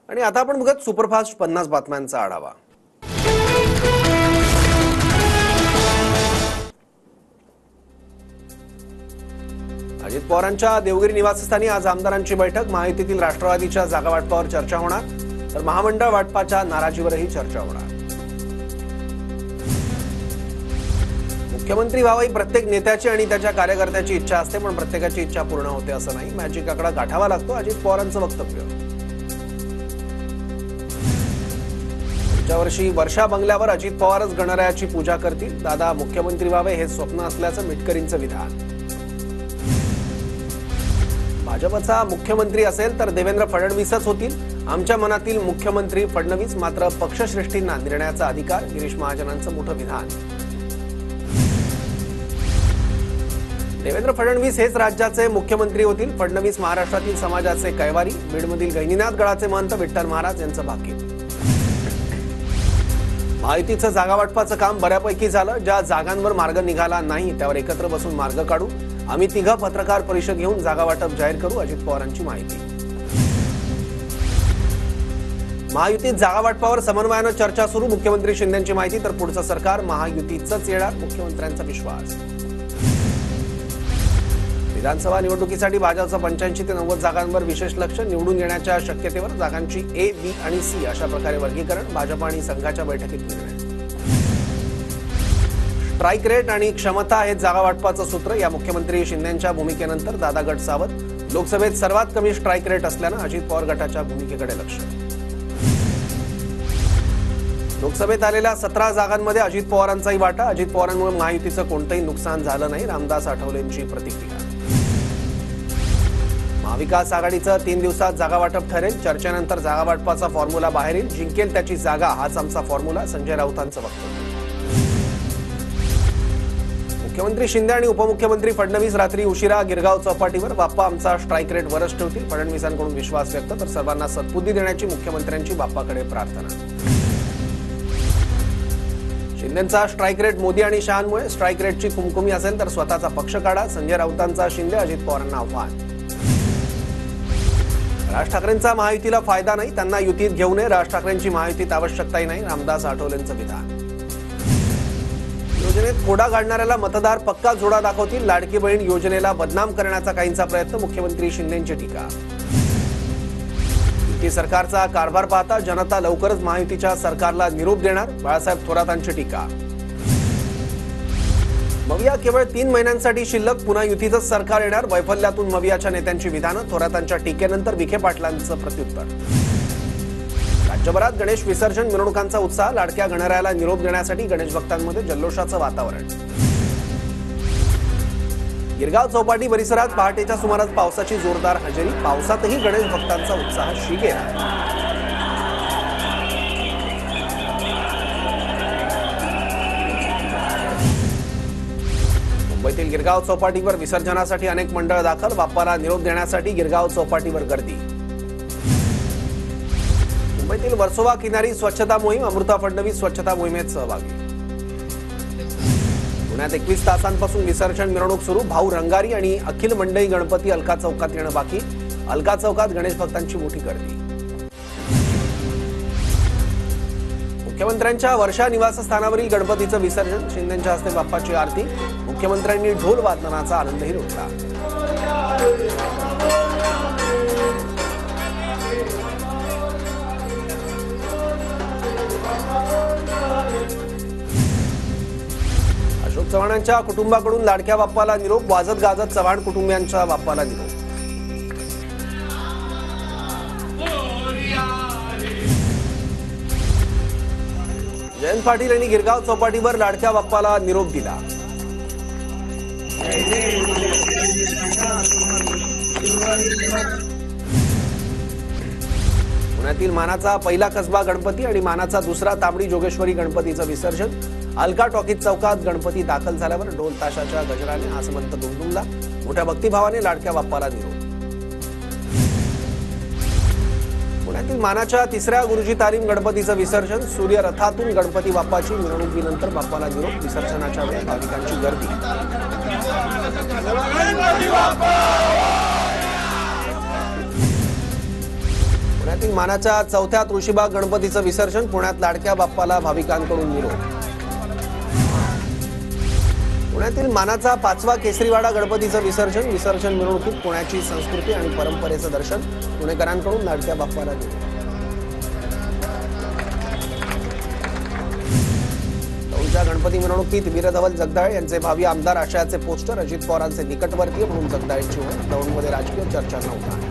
आणि आता आपण बघत सुपरफास्ट 50 बातम्यांचा आढावा। अजित पवारांच्या देवगिरी निवासस्थानी आज आमदारांची बैठक। महायुतीतील राष्ट्रवादीच्या जागा वाटपावर चर्चा होणार, तर महामंडळ वाटपाच्या नाराजीवरही चर्चा होणार। मुख्यमंत्री व्हावी प्रत्येक नेत्याची आणि त्याच्या कार्यकर्त्याची इच्छा असते, पण प्रत्येकाची इच्छा पूर्ण होते असं नाही। मॅजिक आकडा गाठावा लागतो, अजित पवारांचं वक्तव्य। पुढच्या वर्षी वर्षा बंगल्यावर अजित पवारच गणरायाची पूजा करतील। दादा मुख्यमंत्री व्हावे हे स्वप्न असल्याचं मिटकरींचं विधान। भाजपचा मुख्यमंत्री असेल तर देवेंद्र फडणवीसच होतील। आमच्या मनातील मुख्यमंत्री फडणवीस, मात्र पक्षश्रेष्ठींना निर्णयाचा अधिकार। गिरीश महाजनांचं मोठं विधान। देवेंद्र फडणवीस हेच राज्याचे मुख्यमंत्री होतील। फडणवीस महाराष्ट्रातील समाजाचे कैवारी। बीडमधील गहिनीनाथ गडाचे महंत विठ्ठल महाराज यांचं भाकीत। महायुतीचं जागा वाटपाचं काम बऱ्यापैकी झालं। ज्या जागांवर मार्ग निघाला नाही त्यावर एकत्र बसून मार्ग काढू। आम्ही तिघं पत्रकार परिषद घेऊन जागा वाटप जाहीर करू, अजित पवारांची माहिती। महायुतीत जागा वाटपावर समन्वयानं चर्चा सुरू। मुख्यमंत्री शिंदेंची माहिती, तर पुढचं सरकार महायुतीचंच येणार, मुख्यमंत्र्यांचा विश्वास। विधानसभा निवडणुकीसाठी भाजपचं 85 ते 90 जागांवर विशेष लक्ष। निवडून येण्याच्या शक्यतेवर जागांची ए, बी आणि सी अशा प्रकारे वर्गीकरण। भाजप आणि संघाच्या बैठकीत निर्णय। स्ट्राईक रेट आणि क्षमता हे जागा वाटपाचं सूत्र। या मुख्यमंत्री शिंदेंच्या भूमिकेनंतर दादा गट सावध। लोकसभेत सर्वात कमी स्ट्राईक रेट असल्यानं अजित पवार गटाच्या भूमिकेकडे लक्ष। लोकसभेत आलेल्या 17 जागांमध्ये अजित पवारांचाही वाटा। अजित पवारांमुळे महायुतीचं कोणतंही नुकसान झालं नाही, रामदास आठवलेंची प्रतिक्रिया। महाविकास आघाडीचं 3 दिवसात जागा वाटप ठरेल। चर्चेनंतर जागा वाटपाचा फॉर्म्युला बाहेर येईल। जिंकेल त्याची जागा हाच आमचा फॉर्म्युला, संजय राऊतांचं वक्तव्य। मुख्यमंत्री शिंदे आणि उपमुख्यमंत्री फडणवीस रात्री उशिरा गिरगाव चौपाटीवर। बाप्पा आमचा स्ट्राईक रेट वरच ठेवतील, फडणवीसांकडून विश्वास व्यक्त। तर सर्वांना सद्बुद्धी देण्याची मुख्यमंत्र्यांची बाप्पाकडे प्रार्थना। शिंदेंचा स्ट्राईक रेट मोदी आणि शहांमुळे। स्ट्राईक रेटची कुमकुमी असेल तर स्वतःचा पक्ष काढा, संजय राऊतांचा शिंदे अजित पवारांना आव्हान। राज ठाकरेंचा महायुतीला फायदा नाही, त्यांना युतीत घेऊ नये। राज ठाकरेंची महायुतीत आवश्यकताही नाही, रामदास आठवलेंचं विधान। योजनेत खोडा घालणाऱ्याला मतदार पक्का जोडा दाखवतील। लाडकी बहीण योजनेला बदनाम करण्याचा काहींचा प्रयत्न, मुख्यमंत्री शिंदेंची टीका। युती सरकारचा कारभार पाहता जनता लवकरच महायुतीच्या सरकारला निरोप देणार, बाळासाहेब थोरातांची टीका। मविया केवळ 3 महिन्यांसाठी शिल्लक, पुन्हा युतीचंच सरकार येणार। वैफल्यातून मवियाच्या नेत्यांची विधानं, थोरातांच्या टीकेनंतर विखे पाटलांचं प्रत्युत्तर। राज्यभरात गणेश विसर्जन मिरवणुकांचा उत्साह। लाडक्या गणरायाला निरोप देण्यासाठी गणेश भक्तांमध्ये जल्लोषाचं वातावरण। गिरगाव चौपाटी परिसरात पहाटेच्या सुमारास पावसाची जोरदार हजेरी। पावसातही गणेश भक्तांचा उत्साह शिगेला। मुंबईतील गिरगाव चौपाटीवर विसर्जनासाठी अनेक मंडळ दाखल। बाप्पाला निरोप देण्यासाठी गिरगाव चौपाटीवर गर्दी। मुंबईतील वर्सोवा किनारी स्वच्छता मोहीम। अमृता फडणवीस स्वच्छता मोहिमेत सहभागी। पुण्यात 21 तासांपासून विसर्जन मिरवणूक सुरू। भाऊ रंगारी आणि अखिल मंडई गणपती अलका चौकात येणं बाकी। अलका चौकात गणेश भक्तांची मोठी गर्दी। मुख्यमंत्र्यांच्या वर्षा निवासस्थानावरील गणपतीचं विसर्जन। शिंदेंच्या हस्ते बाप्पाची आरती। मुख्यमंत्र्यांनी ढोल वादनाचा आनंदही लुटला। अशोक चव्हाणांच्या कुटुंबाकडून लाडक्या बाप्पाला निरोप। वाजत गाजत चव्हाण कुटुंबियांच्या बाप्पाला निरोप। जयंत पाटील यांनी गिरगाव चौपाटीवर लाडक्या बाप्पाला निरोप दिला। पुण्यातील मानाचा पहिला कसबा गणपती आणि मानाचा दुसरा तांबडी जोगेश्वरी गणपतीचं विसर्जन। अलका टॉकीज चौकात गणपती दाखल झाल्यावर ढोल ताशाच्या गजराने आसमंत दुमदुमला। मोठ्या भक्तिभावाने लाडक्या बाप्पाला निरोप। पुण्यातील मानाच्या तिसऱ्या गुरुजी तालीम गणपतीचं विसर्जन। सूर्य रथातून गणपती बाप्पाची मिरवणुकीनंतर बाप्पाला निरोप। विसर्जनाच्या वेळी भाविकांची गर्दी। पुण्यातील मानाच्या चौथ्या तुळशीबाग गणपतीचं विसर्जन. पुण्यात लाडक्या बाप्पाला भाविकांकडून निरोप. पुण्यातील मानाचा 5वा केसरीवाडा गणपतीचं विसर्जन. विसर्जन मिरवणुकीत पुण्याची संस्कृती आणि परंपरेचं दर्शन. पुणेकरांकडून लाडक्या बाप्पाला निरोप. दौंडच्या गणपती मिरवणुकीत वीरधवल जगदाळे यांचे भावी आमदार आशयाचे पोस्टर. अजित पवारांचे निकटवर्तीय म्हणून जगदाळेंची ओळख. दौंडमध्ये राजकीय चर्चा नव्हता.